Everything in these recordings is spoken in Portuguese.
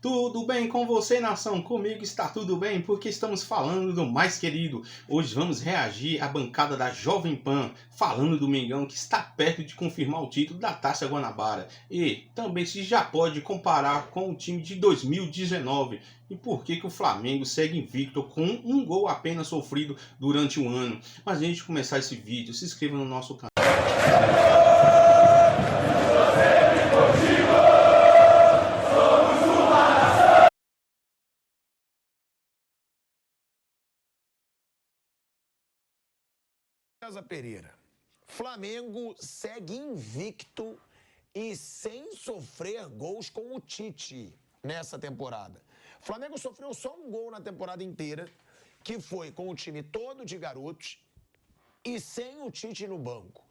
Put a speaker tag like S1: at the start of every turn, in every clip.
S1: Tudo bem com você, nação? Comigo está tudo bem, porque estamos falando do mais querido. Hoje vamos reagir à bancada da Jovem Pan, falando do Mengão que está perto de confirmar o título da Taça Guanabara. E também se já pode comparar com o time de 2019. E por que o Flamengo segue invicto com um gol apenas sofrido durante o ano. Mas antes de começar esse vídeo, se inscreva no nosso canal.
S2: Casa Pereira, Flamengo segue invicto e sem sofrer gols com o Tite nessa temporada. Flamengo sofreu só um gol na temporada inteira, que foi com o time todo de garotos e sem o Tite no banco.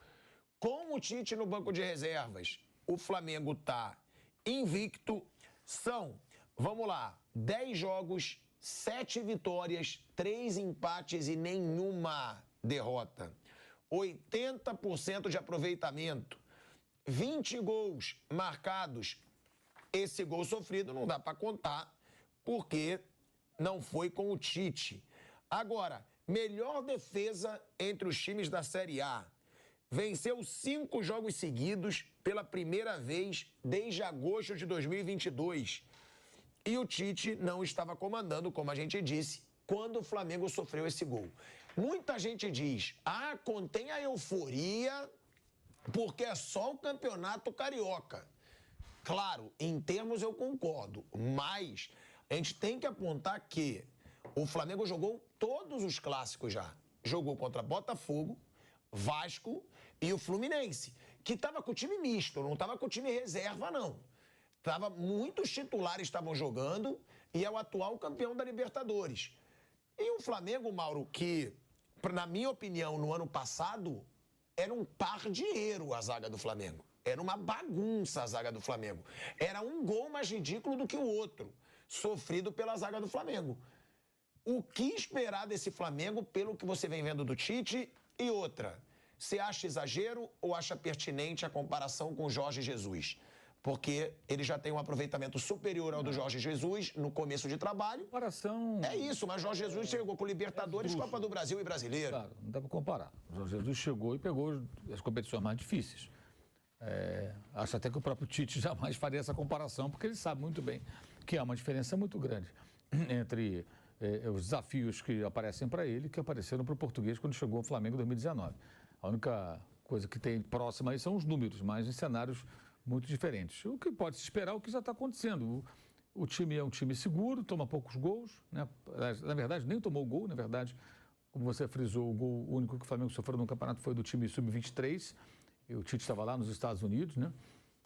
S2: Com o Tite no banco de reservas, o Flamengo tá invicto. São, vamos lá, 10 jogos, 7 vitórias, 3 empates e nenhuma derrota. 80% de aproveitamento, 20 gols marcados. Esse gol sofrido não dá para contar, porque não foi com o Tite. Agora, melhor defesa entre os times da Série A. Venceu 5 jogos seguidos pela primeira vez desde agosto de 2022. E o Tite não estava comandando, como a gente disse, quando o Flamengo sofreu esse gol. Muita gente diz, contém a euforia porque é só o campeonato carioca. Claro, em termos eu concordo, mas a gente tem que apontar que o Flamengo jogou todos os clássicos já. Jogou contra Botafogo, Vasco e o Fluminense, que estava com o time misto, não estava com o time reserva, não. Muitos titulares estavam jogando e é o atual campeão da Libertadores. E o Flamengo, Mauro, que, na minha opinião, no ano passado, era um pardieiro a zaga do Flamengo. Era uma bagunça a zaga do Flamengo. Era um gol mais ridículo do que o outro, sofrido pela zaga do Flamengo. O que esperar desse Flamengo pelo que você vem vendo do Tite? E outra, você acha exagero ou acha pertinente a comparação com o Jorge Jesus? Porque ele já tem um aproveitamento superior ao do Jorge Jesus no começo de trabalho.
S3: Comparação...
S2: É isso, mas Jorge Jesus chegou com Libertadores, Copa do Brasil e Brasileiro.
S3: Claro, não dá para comparar. O Jorge Jesus chegou e pegou as competições mais difíceis. Acho até que o próprio Tite jamais faria essa comparação, porque ele sabe muito bem que há uma diferença muito grande entre os desafios que aparecem para ele e que apareceram para o português quando chegou ao Flamengo em 2019. A única coisa que tem próxima aí são os números, mas em cenários muito diferentes. O que pode se esperar é o que já está acontecendo. O time é um time seguro, toma poucos gols, né? Na verdade, nem tomou gol, na verdade, como você frisou, o gol único que o Flamengo sofreu no campeonato foi do time sub-23, e o Tite estava lá nos Estados Unidos, né?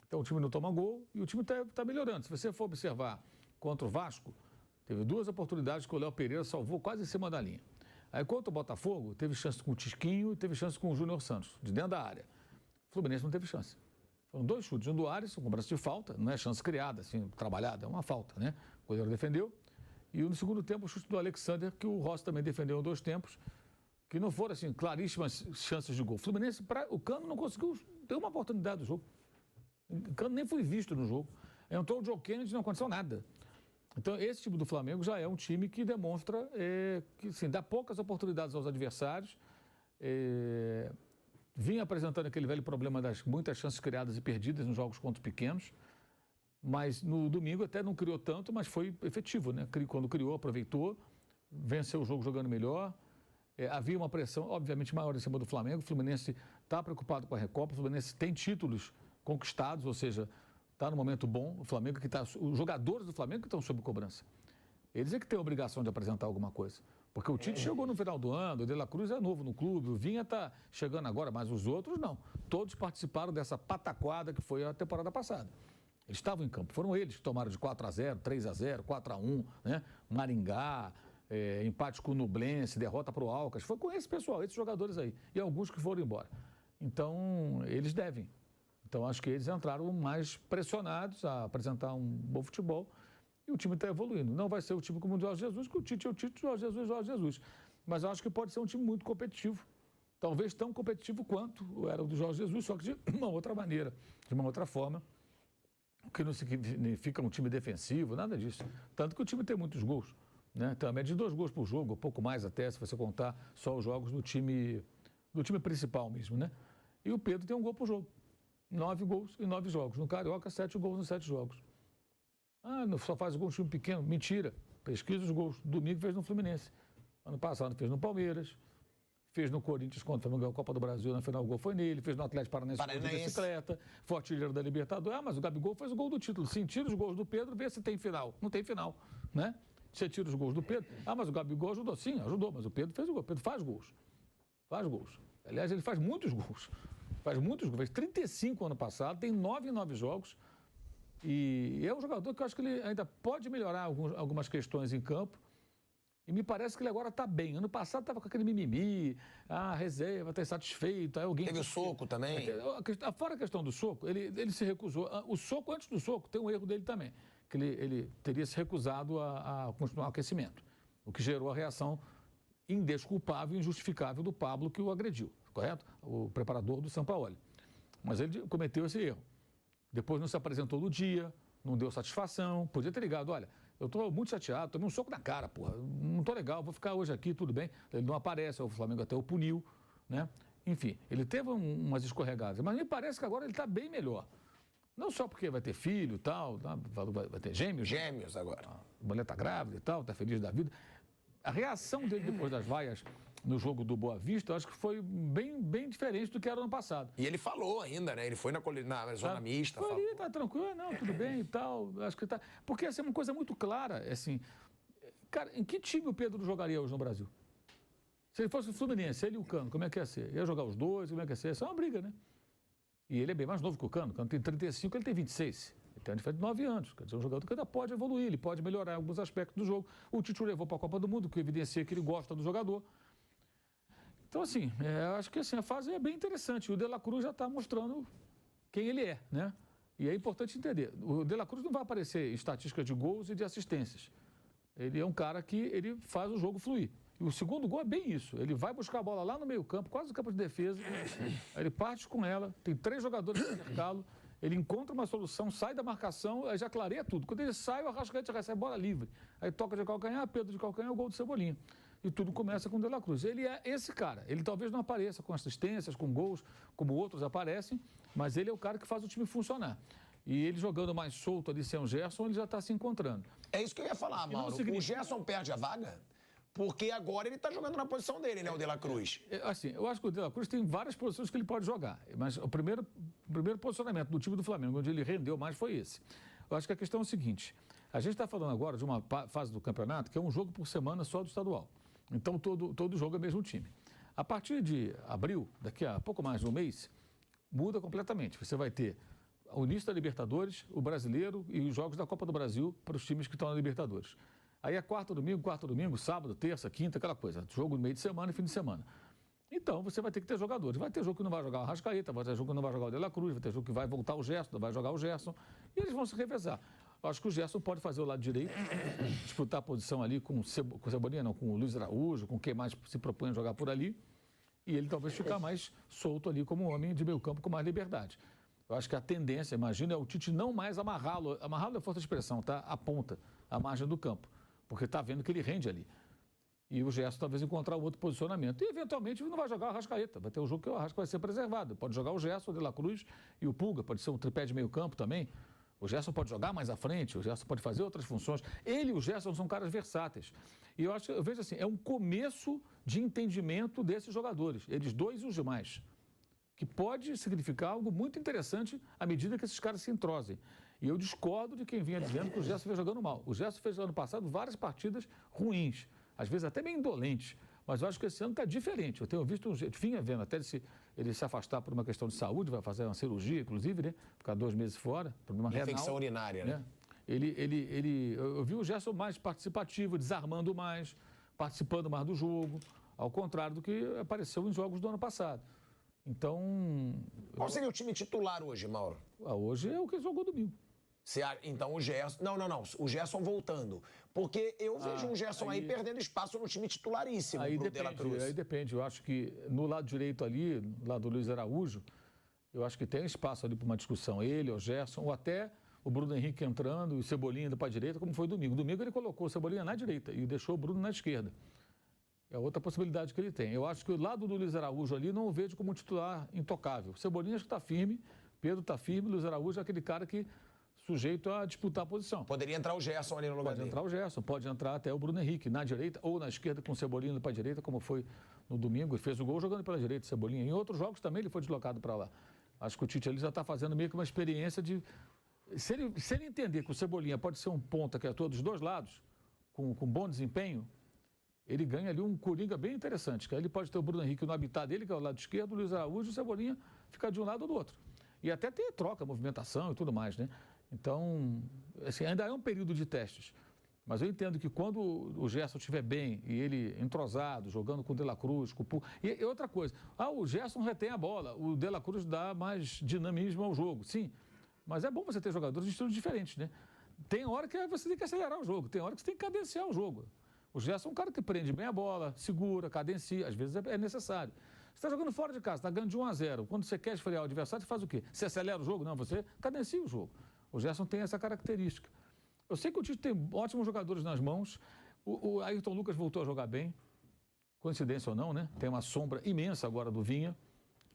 S3: Então o time não toma gol e o time está melhorando. Se você for observar contra o Vasco, teve 2 oportunidades que o Léo Pereira salvou quase em cima da linha. Aí contra o Botafogo, teve chance com o Tisquinho e teve chance com o Júnior Santos, de dentro da área. O Fluminense não teve chance. Foram 2 chutes, um do Alisson, com braço de falta, não é chance criada, assim, trabalhada, é uma falta, né? O goleiro defendeu. E no segundo tempo, o chute do Alexander, que o Rossi também defendeu em 2 tempos, que não foram, assim, claríssimas chances de gol. O Fluminense, o Cano não conseguiu ter uma oportunidade do jogo. O Cano nem foi visto no jogo. Entrou o Joe Kennedy e não aconteceu nada. Então, esse time do Flamengo já é um time que demonstra que, assim, dá poucas oportunidades aos adversários. Vinha apresentando aquele velho problema das muitas chances criadas e perdidas nos jogos contra os pequenos, mas no domingo até não criou tanto, mas foi efetivo, né? Quando criou, aproveitou, venceu o jogo jogando melhor. Havia uma pressão, obviamente, maior em cima do Flamengo. O Fluminense está preocupado com a Recopa, o Fluminense tem títulos conquistados, ou seja, está no momento bom. O Flamengo que os jogadores do Flamengo que estão sob cobrança. Eles é que têm a obrigação de apresentar alguma coisa. Porque o Tite chegou no final do ano, o De La Cruz é novo no clube, o Vinha está chegando agora, mas os outros não. Todos participaram dessa pataquada que foi a temporada passada. Eles estavam em campo, foram eles que tomaram de 4-0, 3-0, 4-1, né? Maringá, empate com o Nublense, derrota para o Alcas. Foi com esse pessoal, esses jogadores aí. E alguns que foram embora. Então, eles devem. Então, acho que eles entraram mais pressionados a apresentar um bom futebol. E o time está evoluindo. Não vai ser o time como o Jorge Jesus, que o Tite é o Tite, o Jorge Jesus é o Jorge Jesus. Mas eu acho que pode ser um time muito competitivo. Talvez tão competitivo quanto era o do Jorge Jesus, só que de uma outra maneira, de uma outra forma. o que não significa um time defensivo, nada disso. Tanto que o time tem muitos gols, né? Tem uma média de 2 gols por jogo, um pouco mais até, se você contar só os jogos do time principal mesmo, né? E o Pedro tem 1 gol por jogo. 9 gols em 9 jogos. No Carioca, 7 gols em 7 jogos. Ah, só faz gol um time pequeno. Mentira. Pesquisa os gols. Domingo fez no Fluminense. Ano passado fez no Palmeiras. Fez no Corinthians quando o Flamengo ganhou a Copa do Brasil, na final o gol foi nele. Fez no Atlético Paranaense de bicicleta. Foi artilheiro da Libertadores. Ah, mas o Gabigol fez o gol do título. Sim, tira os gols do Pedro, vê se tem final. Não tem final, né? Você tira os gols do Pedro. Ah, mas o Gabigol ajudou. Sim, ajudou, mas o Pedro fez o gol. O Pedro faz gols. Faz gols. Aliás, ele faz muitos gols. Faz muitos gols. Fez 35 ano passado, tem 9 em 9 jogos. E é um jogador que eu acho que ele ainda pode melhorar algumas questões em campo. E me parece que ele agora está bem. Ano passado estava com aquele mimimi, reserva, está insatisfeito. Aí alguém...
S2: Teve o soco também.
S3: Fora a questão do soco, ele se recusou. O soco, antes do soco, tem um erro dele também, que ele teria se recusado a continuar o aquecimento, o que gerou a reação indesculpável e injustificável do Pablo que o agrediu, correto? O preparador do Sampaoli. Mas ele cometeu esse erro. Depois não se apresentou no dia, não deu satisfação, podia ter ligado, olha... Eu estou muito chateado, tomei um soco na cara, porra. Não estou legal, vou ficar hoje aqui, tudo bem. Ele não aparece, o Flamengo até o puniu, né? Enfim, ele teve umas escorregadas, mas me parece que agora ele está bem melhor. Não só porque vai ter filho e tal, vai ter gêmeos.
S2: Gêmeos agora.
S3: A mulher está grávida e tal, está feliz da vida. A reação dele depois das vaias no jogo do Boa Vista, eu acho que foi bem diferente do que era no passado.
S2: E ele falou ainda, né? Ele foi na zona mista.
S3: Foi ali, tá tranquilo, não, tudo bem e tal. Acho que tá. Porque essa é uma coisa muito clara, assim. Cara, em que time o Pedro jogaria hoje no Brasil? Se ele fosse o Fluminense, ele e o Cano, como é que ia ser? Ia jogar os dois, como é que ia ser? Isso é uma briga, né? E ele é bem mais novo que o Cano. O Cano tem 35, ele tem 26. Ele tem uma diferença de 9 anos. Quer dizer, um jogador que ainda pode evoluir, ele pode melhorar alguns aspectos do jogo. O Tite o levou para a Copa do Mundo, que evidencia que ele gosta do jogador. Então, assim, eu acho que assim, a fase é bem interessante. O De La Cruz já está mostrando quem ele é, né? E é importante entender. O De La Cruz não vai aparecer em estatísticas de gols e de assistências. Ele é um cara que ele faz o jogo fluir. E o segundo gol é bem isso. Ele vai buscar a bola lá no meio campo, quase no campo de defesa. Aí ele parte com ela, tem 3 jogadores para cercá-lo. Ele encontra uma solução, sai da marcação, aí já clareia tudo. Quando ele sai, o Arrascaeta já recebe bola livre. Aí toca de calcanhar, Pedro de calcanhar, o gol do Cebolinha. E tudo começa com o De La Cruz. Ele é esse cara. Ele talvez não apareça com assistências, com gols, como outros aparecem, mas ele é o cara que faz o time funcionar. E ele jogando mais solto ali sem o Gerson, ele já está se encontrando.
S2: É isso que eu ia falar, Mauro. O Gerson perde a vaga? Porque agora ele está jogando na posição dele, né, o De La Cruz?
S3: Assim, eu acho que o De La Cruz tem várias posições que ele pode jogar. Mas o primeiro posicionamento do time do Flamengo, onde ele rendeu mais, foi esse. Eu acho que a questão é o seguinte. A gente está falando agora de uma fase do campeonato que é um jogo por semana só do estadual. Então, todo jogo é o mesmo time. A partir de abril, daqui a pouco mais de um mês, muda completamente. Você vai ter o início da Libertadores, o Brasileiro e os jogos da Copa do Brasil para os times que estão na Libertadores. Aí é quarto domingo, sábado, terça, quinta, aquela coisa. Jogo no meio de semana e fim de semana. Então, você vai ter que ter jogadores. Vai ter jogo que não vai jogar o Arrascaeta, vai ter jogo que não vai jogar o De La Cruz, vai ter jogo que vai voltar o Gerson, vai jogar o Gerson. E eles vão se revezar. Eu acho que o Gerson pode fazer o lado direito, disputar a posição ali com o Cebolinha, não, com o Luiz Araújo, com quem mais se propõe a jogar por ali. E ele talvez ficar mais solto ali como um homem de meio campo com mais liberdade. Eu acho que a tendência, imagina, é o Tite não mais amarrá-lo. Amarrá-lo é força de expressão, tá? A ponta, a margem do campo. Porque está vendo que ele rende ali. E o Gerson talvez encontrar um outro posicionamento. E, eventualmente, não vai jogar o Arrascaeta. Vai ter um jogo que o Arrascaeta vai ser preservado. Pode jogar o Gerson, o De La Cruz e o Pulga. Pode ser um tripé de meio campo também. O Gerson pode jogar mais à frente, o Gerson pode fazer outras funções. Ele e o Gerson são caras versáteis. E eu vejo assim, é um começo de entendimento desses jogadores. Eles dois e os demais. Que pode significar algo muito interessante à medida que esses caras se entrosem. E eu discordo de quem vinha dizendo que o Gerson veio jogando mal. O Gerson fez no ano passado várias partidas ruins, às vezes até bem indolentes. Mas eu acho que esse ano está diferente. Eu tenho visto, vinha vendo até ele se afastar por uma questão de saúde, vai fazer uma cirurgia, inclusive, né? Ficar 2 meses fora, problema renal.
S2: Infecção urinária, né?
S3: Eu vi o Gerson mais participativo, desarmando mais, participando mais do jogo, ao contrário do que apareceu em jogos do ano passado. Então...
S2: Qual seria o time titular hoje, Mauro?
S3: Hoje é o que jogou domingo.
S2: Então o Gerson... Não. O Gerson voltando. Porque eu vejo um Gerson aí perdendo espaço no time titularíssimo pro De La Cruz.
S3: Aí depende. Eu acho que no lado direito ali, no lado do Luiz Araújo, eu acho que tem espaço ali para uma discussão. Ele, o Gerson, ou até o Bruno Henrique entrando e o Cebolinha indo para a direita, como foi domingo. Domingo ele colocou o Cebolinha na direita e deixou o Bruno na esquerda. É outra possibilidade que ele tem. Eu acho que o lado do Luiz Araújo ali não o vejo como titular intocável. O Cebolinha acho que está firme, Pedro está firme, Luiz Araújo é aquele cara que sujeito a disputar a posição.
S2: Poderia entrar o Gerson ali no lugar dele.
S3: Pode entrar o Gerson, pode entrar até o Bruno Henrique na direita ou na esquerda com o Cebolinha indo para a direita, como foi no domingo. Ele fez o gol jogando pela direita, Cebolinha. Em outros jogos também ele foi deslocado para lá. Acho que o Tite ali já está fazendo meio que uma experiência de... Se ele entender que o Cebolinha pode ser um ponta que atua dos dois lados, com bom desempenho, ele ganha ali um coringa bem interessante. Que aí ele pode ter o Bruno Henrique no habitat dele, que é o lado esquerdo, o Luiz Araújo e o Cebolinha ficar de um lado ou do outro. E até ter troca, movimentação e tudo mais, né? Então, assim, ainda é um período de testes. Mas eu entendo que quando o Gerson estiver bem e ele entrosado, jogando com o De La Cruz, com o... E outra coisa, o Gerson retém a bola, o De La Cruz dá mais dinamismo ao jogo, sim. Mas é bom você ter jogadores de estilos diferentes, né? Tem hora que você tem que acelerar o jogo, tem hora que você tem que cadenciar o jogo. O Gerson é um cara que prende bem a bola, segura, cadencia, às vezes é necessário. Você está jogando fora de casa, está ganhando de 1-0. Quando você quer esfriar o adversário, você faz o quê? Você acelera o jogo? Não, você cadencia o jogo. O Gerson tem essa característica. Eu sei que o Tite tem ótimos jogadores nas mãos. O Ayrton Lucas voltou a jogar bem. Coincidência ou não, né? Tem uma sombra imensa agora do Vinha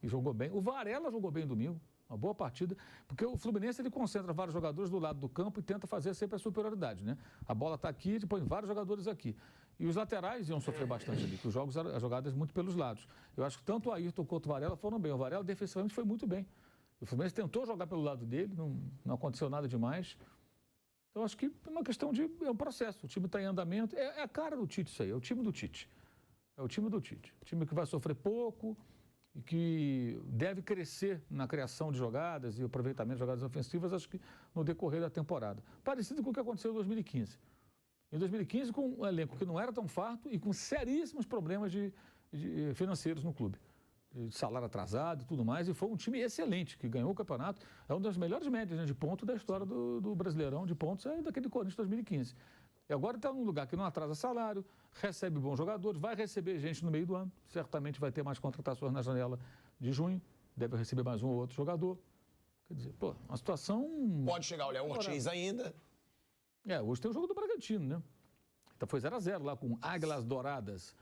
S3: e jogou bem. O Varela jogou bem domingo. Uma boa partida, porque o Fluminense ele concentra vários jogadores do lado do campo e tenta fazer sempre a superioridade, né? A bola está aqui, ele põe vários jogadores aqui. E os laterais iam sofrer bastante ali, porque as jogadas muito pelos lados. Eu acho que tanto o Ayrton quanto o Varela foram bem. O Varela defensivamente foi muito bem. O Fluminense tentou jogar pelo lado dele, não aconteceu nada demais. Então acho que é uma questão de... é um processo. O time está em andamento. É a cara do Tite isso aí, é o time do Tite. É o time do Tite. O time que vai sofrer pouco e que deve crescer na criação de jogadas e aproveitamento de jogadas ofensivas, acho que no decorrer da temporada. Parecido com o que aconteceu em 2015. Em 2015, com um elenco que não era tão farto e com seríssimos problemas financeiros no clube. De salário atrasado e tudo mais, e foi um time excelente, que ganhou o campeonato. É uma das melhores médias, né, de ponto da história do Brasileirão de pontos, é daquele Corinthians 2015. E agora está num lugar que não atrasa salário, recebe bons jogadores, vai receber gente no meio do ano, certamente vai ter mais contratações na janela de junho, deve receber mais um ou outro jogador. Quer dizer, pô, uma situação...
S2: Pode chegar o Léo Ortiz ainda.
S3: Hoje tem o jogo do Bragantino, né? Então foi 0-0 lá com Águilas Douradas.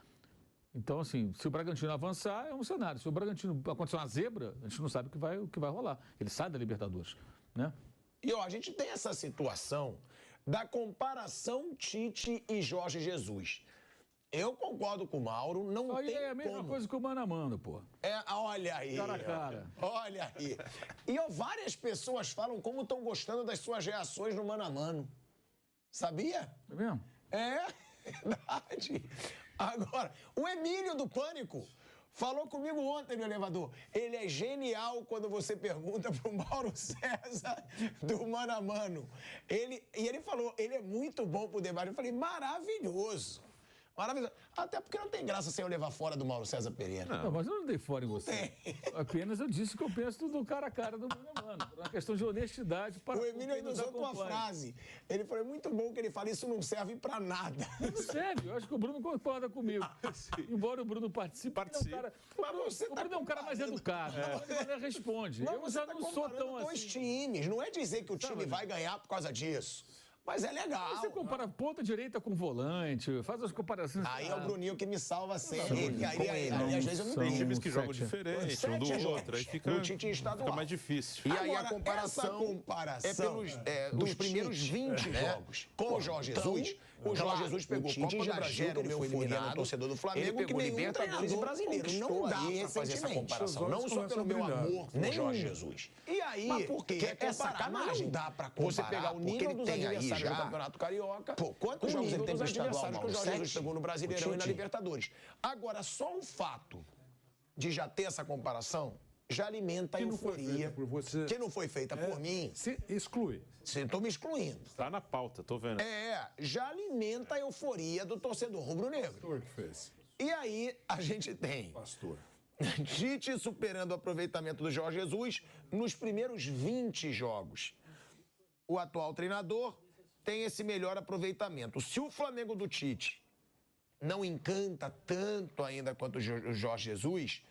S3: Então, assim, se o Bragantino avançar, é um cenário. Se o Bragantino acontecer uma zebra, a gente não sabe o que vai rolar. Ele sai da Libertadores, né?
S2: E, a gente tem essa situação da comparação Tite e Jorge Jesus. Eu concordo com o Mauro, não
S3: aí
S2: tem
S3: é a mesma
S2: como.
S3: Coisa que o Mano a Mano, pô.
S2: Olha aí.
S3: Cara a cara.
S2: Olha aí. E várias pessoas falam como estão gostando das suas reações no Mano a Mano. Sabia?
S3: É mesmo?
S2: É verdade. Agora, o Emílio do Pânico falou comigo ontem no elevador. Ele é genial quando você pergunta pro Mauro César do Mano a Mano. Ele falou, ele é muito bom pro debate. Eu falei, maravilhoso. Maravilhoso. Até porque não tem graça sem eu levar fora do Mauro César Pereira.
S3: Não, mas eu não dei fora em você. Apenas eu disse que eu penso do cara a cara do Mano a Mano. Por uma questão de honestidade para
S2: o Emílio ainda usou tua frase. Ele falou, é muito bom que ele fala, isso não serve pra nada.
S3: Não serve. Eu acho que o Bruno concorda comigo. Embora o Bruno participe. O Bruno é um cara mais educado. Ele responde.
S2: Mas
S3: eu já não sou tão assim.
S2: Dois times. Não é dizer que o time vai ganhar por causa disso. Mas é legal.
S3: Você compara ponta direita com volante, faz as comparações.
S2: Aí é o Bruninho que me salva sempre. Aí às vezes eu me
S4: Tem times que jogam diferente um do outro, aí fica mais difícil.
S2: E aí a comparação é dos primeiros 20 jogos com o Jorge Jesus. O Jorge Jesus pegou Copa do Brasil, que ele foi eliminado, torcedor do Flamengo, que nenhum Libertadores e Brasileiros. Não dá pra fazer essa comparação. Não só pelo meu amor por Jorge Jesus. E aí, mas por quê? É sacanagem. Não dá pra comparar. Você pegar o nível dos adversários do Campeonato Carioca. Pô, quantos jogos ele tem pro estadual, que o Jorge Jesus pegou no Brasileirão e na Libertadores. Agora, só o fato de já ter essa comparação já alimenta a euforia. Que não foi feita por mim.
S4: Se exclui.
S2: Estou me excluindo.
S4: Está na pauta, tô vendo.
S2: Já alimenta a euforia do torcedor rubro-negro.
S4: Pastor que fez.
S2: E aí a gente tem...
S4: Pastor.
S2: Tite superando o aproveitamento do Jorge Jesus nos primeiros 20 jogos. O atual treinador tem esse melhor aproveitamento. Se o Flamengo do Tite não encanta tanto ainda quanto o Jorge Jesus,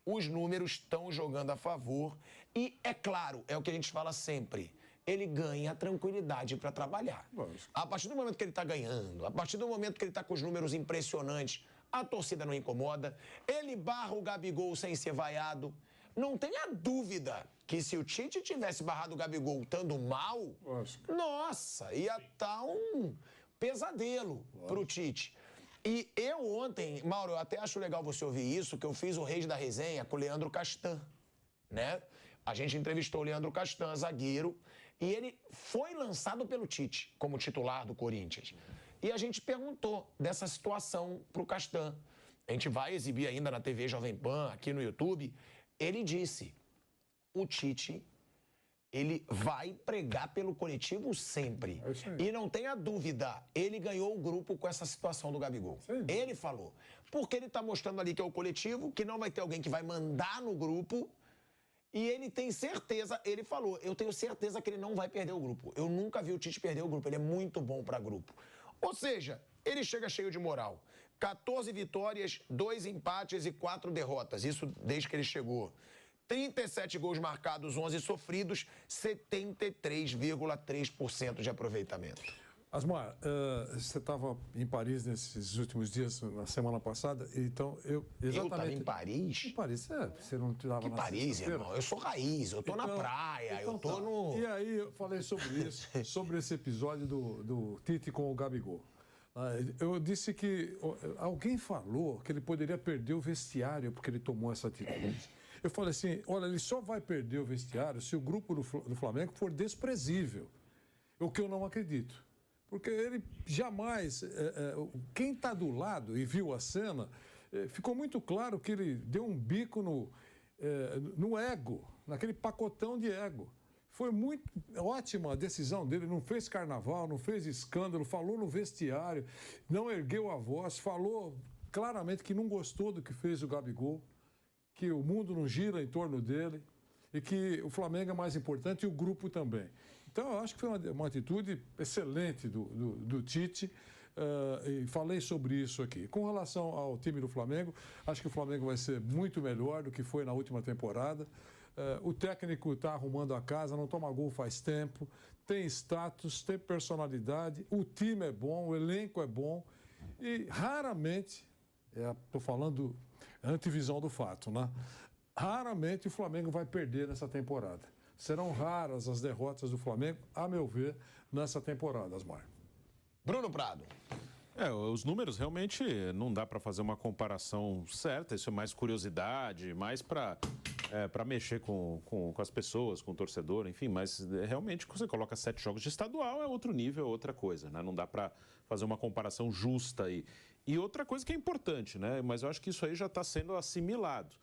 S2: os números estão jogando a favor. E, é claro, é o que a gente fala sempre, ele ganha tranquilidade para trabalhar. A partir do momento que ele está ganhando, a partir do momento que ele está com os números impressionantes, a torcida não incomoda, ele barra o Gabigol sem ser vaiado. Não tenha dúvida que se o Tite tivesse barrado o Gabigol estando mal, nossa, ia estar um pesadelo pro Tite. E eu ontem, Mauro, eu até acho legal você ouvir isso, que eu fiz o Reis da Resenha com o Leandro Castan, né? A gente entrevistou o Leandro Castan, zagueiro, e ele foi lançado pelo Tite como titular do Corinthians. E a gente perguntou dessa situação pro Castan. A gente vai exibir ainda na TV Jovem Pan, aqui no YouTube. Ele disse, o Tite, ele vai pregar pelo coletivo sempre. E não tenha dúvida, ele ganhou o grupo com essa situação do Gabigol. Sim. Ele falou. Porque ele está mostrando ali que é o coletivo, que não vai ter alguém que vai mandar no grupo. E ele tem certeza, ele falou, eu tenho certeza que ele não vai perder o grupo. Eu nunca vi o Tite perder o grupo, ele é muito bom para grupo. Ou seja, ele chega cheio de moral. 14 vitórias, 2 empates e 4 derrotas. Isso desde que ele chegou. 37 gols marcados, 11 sofridos, 73,3% de aproveitamento.
S5: Asmar, você estava em Paris nesses últimos dias, na semana passada, então eu exatamente...
S2: Eu estava em Paris?
S5: Em Paris, você não estava
S2: na Paris, irmão? Eu sou raiz, eu tô na praia, eu tô no...
S5: E aí eu falei sobre isso, sobre esse episódio do Tite com o Gabigol. Eu disse que alguém falou que ele poderia perder o vestiário porque ele tomou essa atitude. Eu falei assim, olha, ele só vai perder o vestiário se o grupo do Flamengo for desprezível. O que eu não acredito. Porque ele jamais... quem está do lado e viu a cena, ficou muito claro que ele deu um bico no ego, naquele pacotão de ego. Foi muito ótima a decisão dele, não fez carnaval, não fez escândalo, falou no vestiário, não ergueu a voz, falou claramente que não gostou do que fez o Gabigol, que o mundo não gira em torno dele e que o Flamengo é mais importante e o grupo também. Então, eu acho que foi uma atitude excelente do Tite e falei sobre isso aqui. Com relação ao time do Flamengo, acho que o Flamengo vai ser muito melhor do que foi na última temporada. O técnico está arrumando a casa, não toma gol faz tempo, tem status, tem personalidade, o time é bom, o elenco é bom e raramente, estou falando antivisão do fato, né? Raramente o Flamengo vai perder nessa temporada. Serão raras as derrotas do Flamengo, a meu ver, nessa temporada, Asmar.
S2: Bruno Prado.
S4: Os números realmente não dá para fazer uma comparação certa, isso é mais curiosidade, mais para mexer com as pessoas, com o torcedor, enfim, mas realmente quando você coloca 7 jogos de estadual é outro nível, é outra coisa, né? Não dá para fazer uma comparação justa aí. E outra coisa que é importante, né? Mas eu acho que isso aí já está sendo assimilado.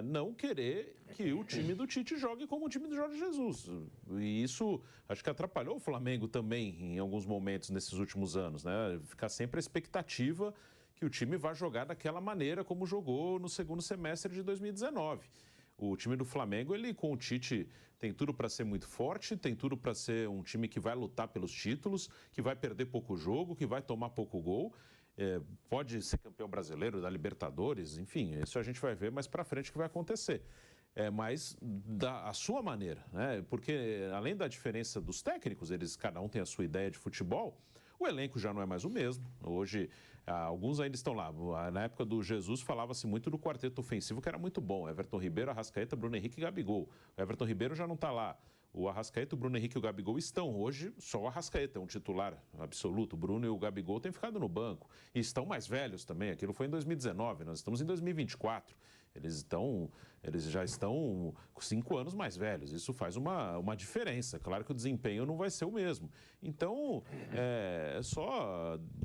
S4: Não querer que o time do Tite jogue como o time do Jorge Jesus. E isso acho que atrapalhou o Flamengo também em alguns momentos nesses últimos anos, né? Ficar sempre a expectativa que o time vai jogar daquela maneira como jogou no segundo semestre de 2019. O time do Flamengo, ele com o Tite tem tudo para ser muito forte, tem tudo para ser um time que vai lutar pelos títulos, que vai perder pouco jogo, que vai tomar pouco gol. Pode ser campeão brasileiro da Libertadores, enfim, isso a gente vai ver mais para frente o que vai acontecer. Mas da sua maneira, né? Porque além da diferença dos técnicos, cada um tem a sua ideia de futebol, o elenco já não é mais o mesmo. Hoje, alguns ainda estão lá. Na época do Jesus, falava-se muito do quarteto ofensivo, que era muito bom. Everton Ribeiro, Arrascaeta, Bruno Henrique e Gabigol. O Everton Ribeiro já não está lá. O Arrascaeta, o Bruno Henrique e o Gabigol estão hoje, só o Arrascaeta é um titular absoluto. O Bruno e o Gabigol têm ficado no banco. E estão mais velhos também. Aquilo foi em 2019, nós estamos em 2024. Eles já estão 5 anos mais velhos. Isso faz uma diferença. Claro que o desempenho não vai ser o mesmo. Então,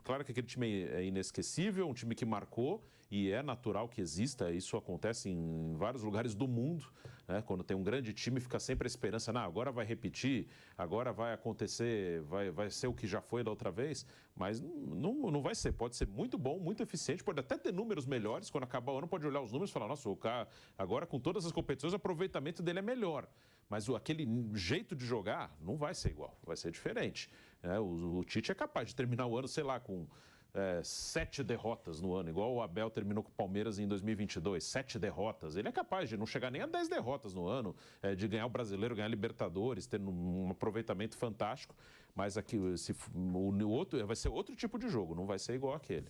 S4: claro que aquele time é inesquecível, um time que marcou e é natural que exista. Isso acontece em vários lugares do mundo, né? Quando tem um grande time, fica sempre a esperança, agora vai repetir, agora vai acontecer, vai ser o que já foi da outra vez. Mas não vai ser. Pode ser muito bom, muito eficiente, pode até ter números melhores. Quando acabar o ano, pode olhar os números e falar, nossa, o cara, agora com todas as competições, o aproveitamento dele é melhor. Mas aquele jeito de jogar não vai ser igual, vai ser diferente. O Tite é capaz de terminar o ano, sei lá, com 7 derrotas no ano, igual o Abel terminou com o Palmeiras em 2022, 7 derrotas. Ele é capaz de não chegar nem a 10 derrotas no ano, de ganhar o Brasileiro, ganhar Libertadores, ter um aproveitamento fantástico, mas aqui o outro vai ser outro tipo de jogo, não vai ser igual aquele.